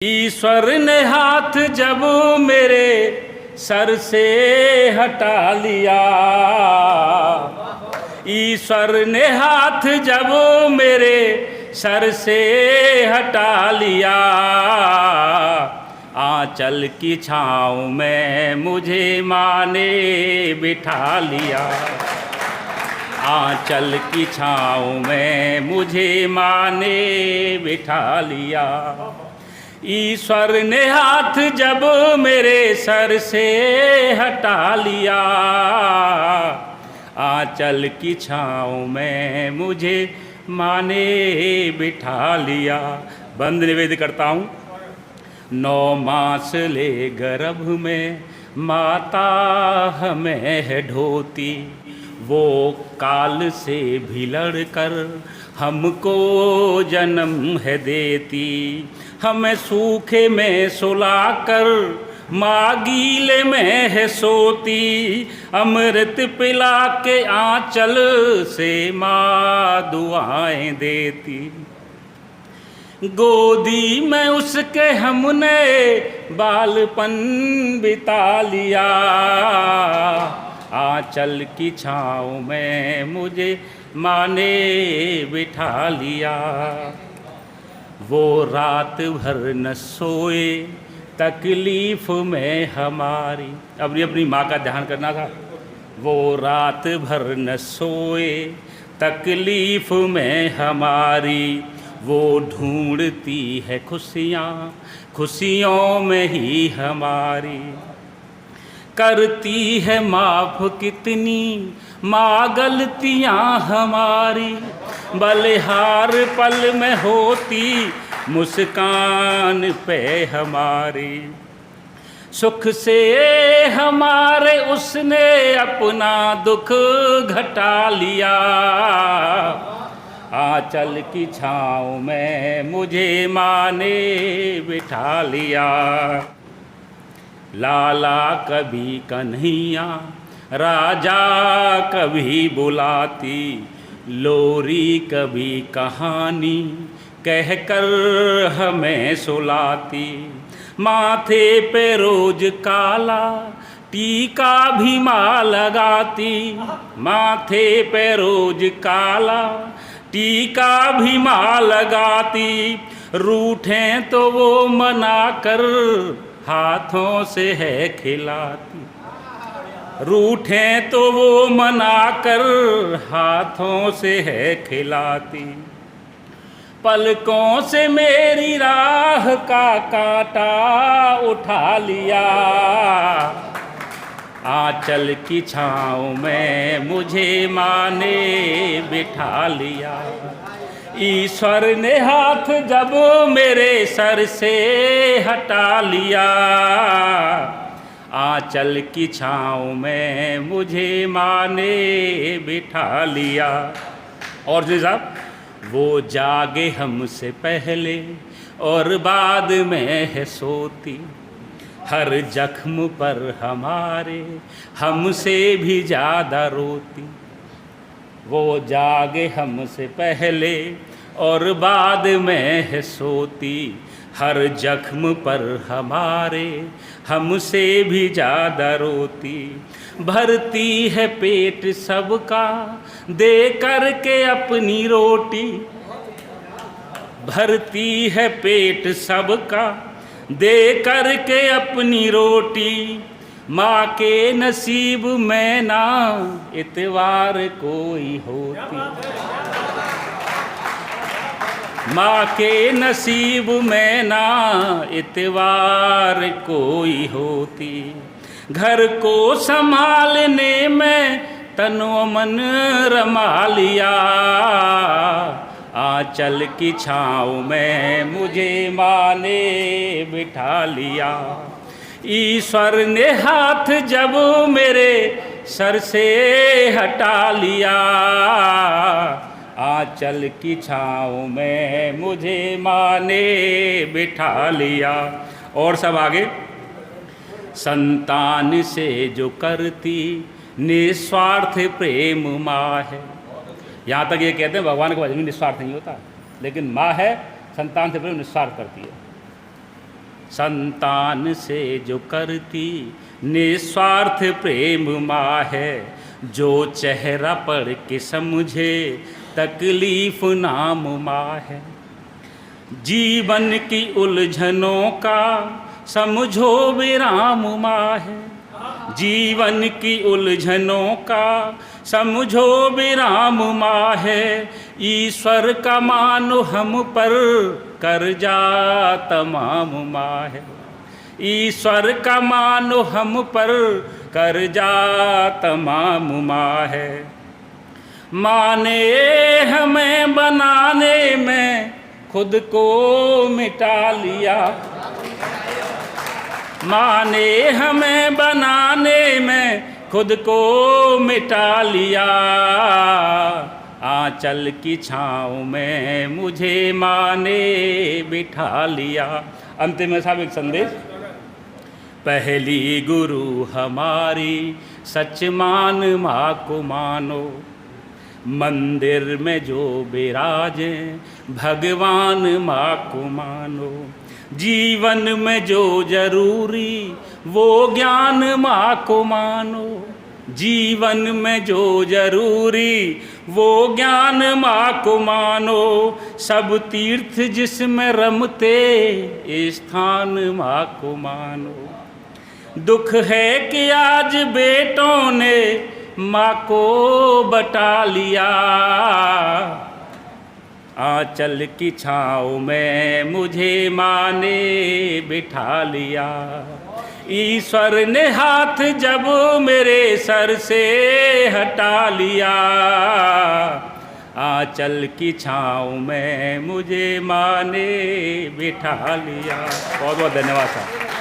ईश्वर ने हाथ जब मेरे सर से हटा लिया, ईश्वर ने हाथ जब मेरे सर से हटा लिया, आंचल की छाँव में मुझे माँ ने बिठा लिया, आंचल की छाँव में मुझे माँ ने बिठा लिया। ईश्वर ने हाथ जब मेरे सर से हटा लिया, आंचल की छाँव में मुझे माँ ने बिठा लिया। बंद निवेदन करता हूँ। 9 मास ले गर्भ में माता हमें है ढोती, वो काल से भी लड़कर हमको जन्म है देती, हमें सूखे में सुलाकर माँ गीले में है सोती, अमृत पिला के आंचल से माँ दुआएं देती। गोदी में उसके हमने बालपन बिता लिया, आंचल की छाँव में मुझे माँ ने बिठा लिया। वो रात भर न सोए तकलीफ़ में हमारी, अपनी अपनी माँ का ध्यान करना था। वो रात भर न सोए तकलीफ़ में हमारी, वो ढूंढती है खुशियाँ खुशियों में ही हमारी, करती है माफ़ कितनी माँ गलतियाँ हमारी, बलिहार पल में होती मुस्कान पे हमारी, सुख से हमारे उसने अपना दुख घटा लिया, आंचल की छाँव में मुझे माँ ने बिठा लिया। लाला कभी कन्हैया राजा कभी बुलाती, लोरी कभी कहानी कहकर हमें सुलाती, माथे पे रोज काला टीका भी माँ लगाती, माथे पे रोज काला टीका भी माँ लगाती, रूठें तो वो मना कर हाथों से है खिलाती, रूठें तो वो मना कर हाथों से है खिलाती, पलकों से मेरी राह का कांटा उठा लिया, आंचल की छाँव में मुझे माँ ने बिठा लिया। ईश्वर ने हाथ जब मेरे सर से हटा लिया, आंचल की छाँव में मुझे माँ ने बिठा लिया। और जी साहब, वो जागे हमसे पहले और बाद में है सोती, हर जख्म पर हमारे हमसे भी ज़्यादा रोती, वो जागे हमसे पहले और बाद में है सोती, हर जख्म पर हमारे हमसे भी ज़्यादा रोती, भरती है पेट सबका दे कर के अपनी रोटी, भरती है पेट सबका दे कर के अपनी रोटी, माँ के नसीब में ना इतवार कोई होती, माँ के नसीब में ना इतवार कोई होती, घर को संभालने में तनो मन रमा लिया, आंचल की छाँव में मुझे माँ ने बिठा लिया। ईश्वर ने हाथ जब मेरे सर से हटा लिया, आंचल की छाँव में मुझे माँ ने बिठा लिया। और सब आगे। संतान से जो करती निस्वार्थ प्रेम माँ है, यहाँ तक ये कहते हैं भगवान का भजन भी निस्वार्थ नहीं होता, लेकिन माँ है संतान से प्रेम निस्वार्थ करती है। संतान से जो करती निस्वार्थ प्रेम माँ है, जो चेहरा पढ़ के समझे तकलीफ नाम माँ है। जीवन की उलझनों का समझो विराम माँ है, जीवन की उलझनों का समझो विराम माँ है। ईश्वर का मानो हम पर कर्जा तमाम माँ है, ईश्वर का मानो हम पर कर्जा तमाम माँ है। माँ ने हमें बनाने में खुद को मिटा लिया, माँ ने हमें बनाने में खुद को मिटा लिया। आंचल की छाँव में मुझे माँ ने बिठा लिया। अंतिम में साहब एक संदेश, पहली गुरु हमारी सच मान माँ को मानो, मंदिर में जो विराजे भगवान माँ को मानो। जीवन में जो जरूरी वो ज्ञान माँ को मानो, जीवन में जो जरूरी वो ज्ञान माँ को मानो। सब तीर्थ जिसमें रमते स्थान माँ को मानो। दुख है कि आज बेटों ने माँ को बटा लिया। आंचल की छाँव में मुझे माँ ने बिठा लिया। ईश्वर ने हाथ जब मेरे सर से हटा लिया। आंचल की छाँव में मुझे माँ ने बिठा लिया। बहुत बहुत धन्यवाद साहब।